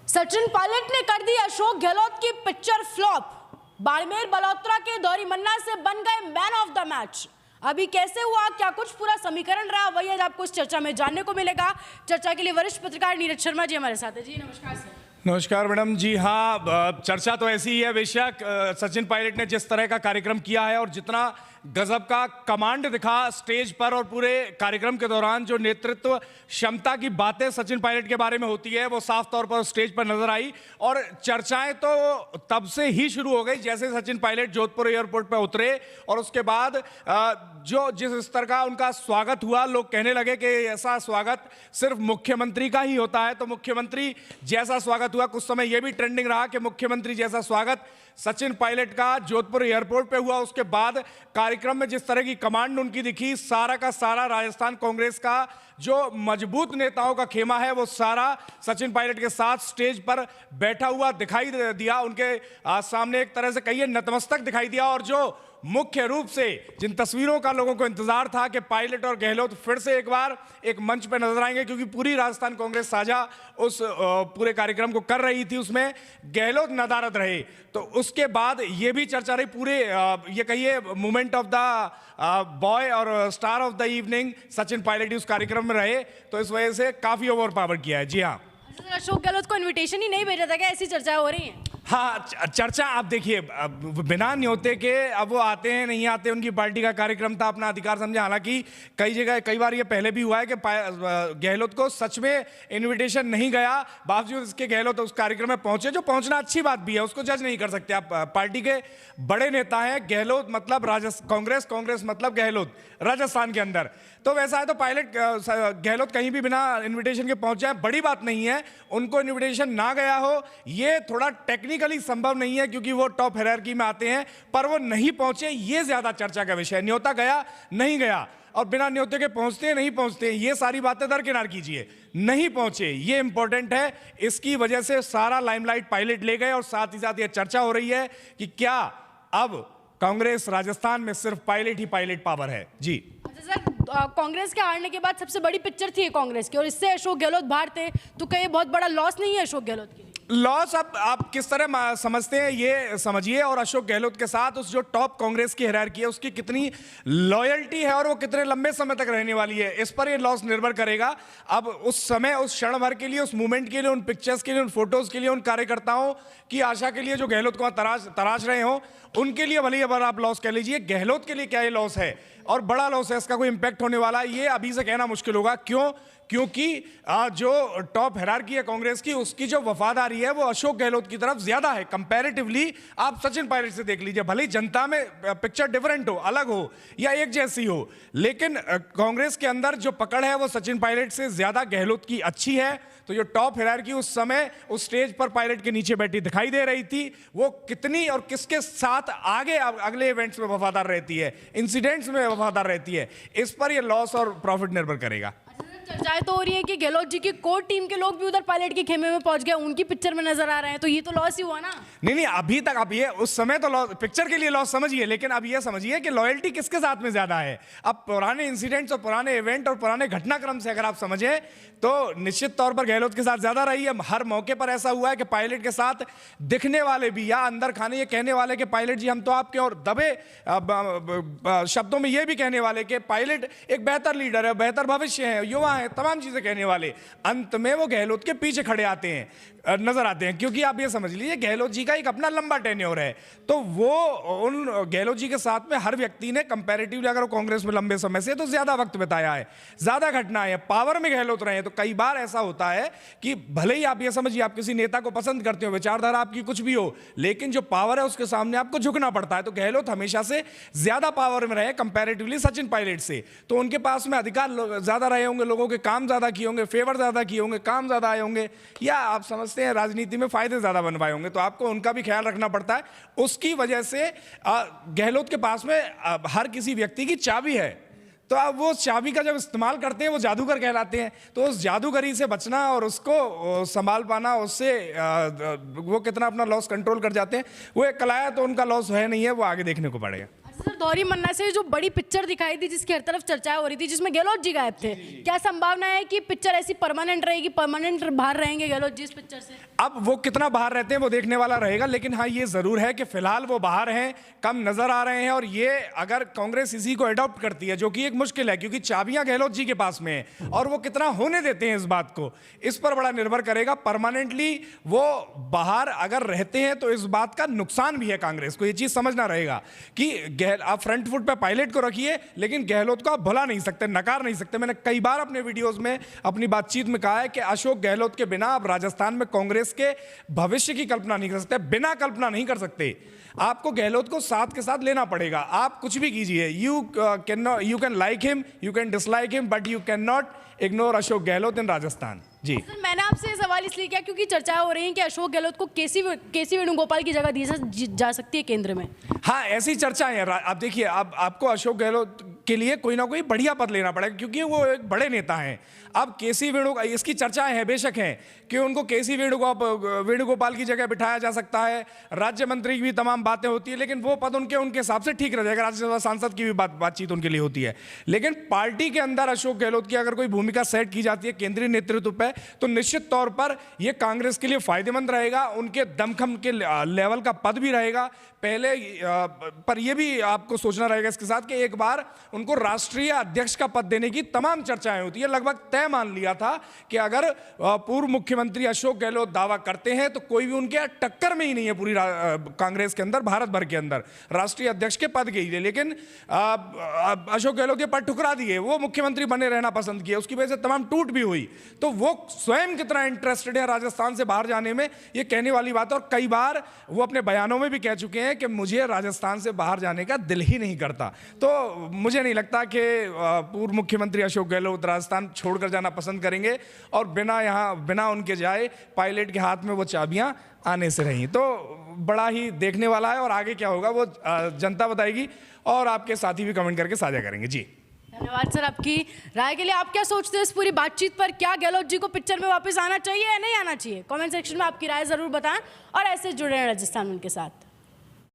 सचिन पायलट ने कर दी अशोक गहलोत की पिक्चर फ्लॉप। बाड़मेर बलोत्रा के दौरी मन्ना से बन गए मैन ऑफ द मैच। अभी कैसे हुआ, क्या कुछ पूरा समीकरण रहा, वही आज आपको इस चर्चा में जानने को मिलेगा। चर्चा के लिए वरिष्ठ पत्रकार नीरज शर्मा जी हमारे साथ है। जी नमस्कार सर। नमस्कार मैडम जी। हाँ, चर्चा तो ऐसी ही है बेशक। सचिन पायलट ने जिस तरह का कार्यक्रम किया है और जितना गजब का कमांड दिखा स्टेज पर और पूरे कार्यक्रम के दौरान, जो नेतृत्व क्षमता की बातें सचिन पायलट के बारे में होती है वो साफ तौर पर स्टेज पर नजर आई। और चर्चाएं तो तब से ही शुरू हो गई जैसे सचिन पायलट जोधपुर एयरपोर्ट पर उतरे और उसके बाद जो जिस स्तर का उनका स्वागत हुआ, लोग कहने लगे कि ऐसा स्वागत सिर्फ मुख्यमंत्री का ही होता है। तो मुख्यमंत्री जैसा स्वागत हुआ, कुछ समय यह भी ट्रेंडिंग रहा कि मुख्यमंत्री जैसा स्वागत सचिन पायलट का जोधपुर एयरपोर्ट पे हुआ। उसके बाद कार्यक्रम में जिस तरह की कमांड उनकी दिखी, सारा का सारा राजस्थान कांग्रेस का जो मजबूत नेताओं का खेमा है वो सारा सचिन पायलट के साथ स्टेज पर बैठा हुआ दिखाई दिया। उनके सामने एक तरह से कहिए नतमस्तक दिखाई दिया। और जो मुख्य रूप से जिन तस्वीरों का लोगों को इंतजार था कि पायलट और गहलोत फिर से एक बार एक मंच पर नजर आएंगे, क्योंकि पूरी राजस्थान कांग्रेस साझा उस पूरे कार्यक्रम को कर रही थी, उसमें गहलोत नदारद रहे। तो उसके बाद ये भी चर्चा रही, पूरे ये कहिए मोमेंट ऑफ द बॉय और star of the evening Sachin Pilot उस कार्यक्रम में रहे। तो इस वजह से काफी ओवर पावर किया है। जी हाँ, अशोक गहलोत को इनविटेशन ही नहीं भेजा था क्या? ऐसी चर्चा हो रही है। हाँ, चर्चा आप देखिए, बिना न्योते के अब वो आते हैं नहीं आते, उनकी पार्टी का कार्यक्रम था, अपना अधिकार समझे। हालांकि कई जगह कई बार ये पहले भी हुआ है कि गहलोत को सच में इनविटेशन नहीं गया, बावजूद इसके गहलोत उस कार्यक्रम में पहुंचे। जो पहुंचना अच्छी बात भी है, उसको जज नहीं कर सकते आप। पार्टी के बड़े नेता हैं, गहलोत मतलब कांग्रेस, कांग्रेस मतलब गहलोत राजस्थान के अंदर। तो वैसा है तो पायलट गहलोत कहीं भी बिना इन्विटेशन के पहुंच जाए बड़ी बात नहीं है। उनको इन्विटेशन ना गया हो ये थोड़ा टेक्निकली संभव नहीं है, क्योंकि वो टॉप हायरार्की में आते हैं, पर वो नहीं पहुंचे ये ज्यादा चर्चा का विषय है। न्योता गया नहीं गया और बिना न्योते के पहुंचते नहीं पहुंचते, ये सारी बातें दरकिनार कीजिए। नहीं पहुंचे ये इंपॉर्टेंट है, इसकी वजह से सारा लाइमलाइट पायलट ले गए। और साथ ही साथ ये चर्चा हो रही है कि क्या अब कांग्रेस राजस्थान में सिर्फ पायलट ही पायलट पावर है। जी सर, कांग्रेस के हारने के बाद सबसे बड़ी पिक्चर थी कांग्रेस की, और इससे अशोक गहलोत बाहर थे, तो क्या ये बहुत बड़ा लॉस नहीं है अशोक गहलोत के लिए? लॉस अब आप किस तरह समझते हैं ये समझिए। और अशोक गहलोत के साथ उस जो टॉप कांग्रेस की हायरार्की है उसकी कितनी लॉयल्टी है और वो कितने लंबे समय तक रहने वाली है, इस पर ये लॉस निर्भर करेगा। अब उस समय, उस क्षण भर के लिए, उस मूवमेंट के लिए, उन पिक्चर्स के लिए, उन फोटोज के लिए, उन कार्यकर्ताओं की आशा के लिए जो गहलोत को तराश रहे हो, उनके लिए भले अगर आप लॉस कह लीजिए, गहलोत के लिए क्या ये लॉस है और बड़ा लॉस है, इसका कोई इंपैक्ट होने वाला है ये अभी से कहना मुश्किल होगा। क्यों? क्योंकि जो टॉप हायरार्की है कांग्रेस की, उसकी जो वफादारी है वो अशोक गहलोत की तरफ ज्यादा है कंपैरेटिवली। आप सचिन पायलट से देख लीजिए, भले ही जनता में पिक्चर डिफरेंट हो, अलग हो या एक जैसी हो, लेकिन कांग्रेस के अंदर जो पकड़ है वो सचिन पायलट से ज्यादा गहलोत की अच्छी है। तो जो टॉप हायरार्की उस समय उस स्टेज पर पायलट के नीचे बैठी दिखाई दे रही थी, वो कितनी और किसके साथ आगे अगले इवेंट्स में वफादार रहती है, इंसिडेंट्स में वफादार रहती है, इस पर ये लॉस और प्रॉफिट निर्भर करेगा। चर्चाएं तो हो रही है कि गहलोत जी की कोर टीम के लोग भी उधर पायलट के खेमे में पहुंच गए, उनकी पिक्चर में नजर आ रहे हैं, तो ये तो लॉस ही हुआ ना? नहीं, अभी तक आप ये उस समय तो लॉस, पिक्चर के लिए लॉस समझिए, लेकिन अब ये समझिए कि लॉयल्टी किसके साथ में ज्यादा है। अब पुराने इंसिडेंट्स और पुराने इवेंट और पुराने घटनाक्रम से अगर आप समझे तो निश्चित तौर पर गहलोत के साथ ज्यादा रही है। हर मौके पर ऐसा हुआ है कि पायलट के साथ दिखने वाले भी या अंदर खाने ये कहने वाले कि पायलट जी हम तो आपके, और दबे शब्दों में ये भी कहने वाले कि पायलट एक बेहतर लीडर है, बेहतर भविष्य है, युवा है, तमाम चीजें कहने वाले, अंत में वो गहलोत के पीछे खड़े आते हैं, नजर आते हैं। क्योंकि आप ये समझ लीजिए गहलोत जी का एक अपना लंबा टेन्योर है, तो वो उन गहलोत जी के साथ में हर व्यक्ति ने कंपैरेटिवली अगर कांग्रेस में लंबे समय से तो ज्यादा वक्त बिताया है, ज्यादा घटनाएं है, पावर में गहलोत रहे हैं। तो कई बार ऐसा होता है कि भले ही आप ये समझिए आप किसी नेता को पसंद करते हो, विचारधारा आपकी कुछ भी हो, लेकिन जो पावर है उसके सामने आपको झुकना पड़ता है। तो गहलोत हमेशा से ज्यादा पावर में रहे कंपैरेटिवली सचिन पायलट से, तो उनके पास में अधिकार ज्यादा रहे होंगे, लोगों के काम ज्यादा किए होंगे, फेवर ज्यादा किए होंगे, काम ज्यादा आए होंगे, या आप समझते हैं राजनीति में फायदे ज्यादा बनवाए होंगे। तो आपको उनका भी ख्याल रखना पड़ता है। उसकी वजह से गहलोत के पास में हर किसी व्यक्ति की चाबी है, तो अब वो चाबी का जब इस्तेमाल करते हैं वो जादूगर कहलाते हैं। तो उस जादूगरी से बचना और उसको संभाल पाना, उससे वो कितना अपना लॉस कंट्रोल कर जाते हैं, वो एक कला है। तो उनका लॉस है नहीं है, वो आगे देखने को पड़ेगा। सर, दौरी मन्ना से जो बड़ी पिक्चर दिखाई थी जिसकी हर तरफ चर्चा हो रही थी, जिसमें गहलोत जी गायब थे, क्या संभावना है कि पिक्चर ऐसी परमानेंट रहेगी, परमानेंट बाहर रहेंगे गहलोत जी इस पिक्चर से? अब वो कितना बाहर रहते हैं वो देखने वाला रहेगा, लेकिन हाँ ये जरूर है कि फिलहाल वो बाहर हैं, कम नजर आ रहे हैं। और ये अगर कांग्रेस इसी को अडॉप्ट करती है, जो कि एक मुश्किल है क्योंकि चाबियां गहलोत जी के पास में है, और वो कितना होने देते हैं इस बात को, इस पर बड़ा निर्भर करेगा। परमानेंटली वो बाहर अगर रहते हैं तो इस बात का नुकसान भी है कांग्रेस को, ये चीज समझना रहेगा कि आप फ्रंट फुट पे पायलट को रखिए, लेकिन गहलोत को आप भुला नहीं सकते, नकार नहीं सकते। मैंने कई बार अपने वीडियोस में, अपनी बातचीत में कहा है कि अशोक गहलोत के बिना आप राजस्थान में कांग्रेस के भविष्य की कल्पना नहीं कर सकते, बिना कल्पना नहीं कर सकते। आपको गहलोत को साथ के साथ लेना पड़ेगा। आप कुछ भी कीजिए, you can like him, you can dislike him, but you can not ignore Ashok Gehlot in Rajasthan. जी सर, मैंने आपसे ये सवाल इसलिए किया क्योंकि चर्चा हो रही है कि अशोक गहलोत को केसी वेणुगोपाल की जगह दी जा सकती है केंद्र में। हाँ, ऐसी चर्चाएं हैं। आप देखिए, आपको अशोक गहलोत के लिए कोई ना कोई बढ़िया पद लेना पड़ेगा क्योंकि वो एक बड़े नेता हैं। अब केसी वेणुगोपाल, इसकी चर्चाएं हैं, बेशक हैं कि उनको केसी वेणुगोपाल की जगह बिठाया जा सकता है, राज्य मंत्री की भी तमाम बातें होती है, लेकिन वो पद उनके हिसाब से ठीक रह जाएगा। राज्यसभा सांसद की भी बातचीत उनके लिए होती है, लेकिन पार्टी के अंदर अशोक गहलोत की अगर कोई भूमिका सेट की जाती है केंद्रीय नेतृत्व पे, तो निश्चित तौर पर यह कांग्रेस के लिए फायदेमंद रहेगा। उनके दमखम के लेवल का पद भी रहेगा पहले, पर यह भी आपको सोचना रहेगा इसके साथ कि एक बार उनको राष्ट्रीय अध्यक्ष का पद देने की तमाम चर्चाएं होती है। लगभग तय मान लिया था कि अगर पूर्व मुख्यमंत्री अशोक गहलोत दावा करते हैं तो कोई भी उनके टक्कर में ही नहीं है पूरी कांग्रेस के अंदर, भारत भर के अंदर राष्ट्रीय अध्यक्ष के पद के लिए। लेकिन अशोक गहलोत ये पद ठुकरा दिए, वो मुख्यमंत्री बने रहना पसंद किए, उसकी वजह से तमाम टूट भी हुई। तो वो स्वयं कितना इंटरेस्टेड है राजस्थान से बाहर जाने में, ये कहने वाली बात है। और कई बार वो अपने बयानों में भी कह चुके हैं कि मुझे राजस्थान से बाहर जाने का दिल ही नहीं करता। तो मुझे नहीं लगता कि पूर्व मुख्यमंत्री अशोक गहलोत राजस्थान छोड़कर जाना पसंद करेंगे, और बिना उनके जाए पायलट के हाथ में वो चाबियां आने से रही। तो बड़ा ही देखने वाला है, और आगे क्या होगा वो जनता बताएगी, और आपके साथी भी कमेंट करके साझा करेंगे। जी धन्यवाद सर आपकी राय के लिए। आप क्या सोचते हैं इस पूरी बातचीत पर? क्या गहलोत जी को पिक्चर में वापस आना चाहिए या नहीं आना चाहिए? कमेंट सेक्शन में आपकी राय जरूर बताएं, और ऐसे जुड़े रहें राजस्थान उनके साथ।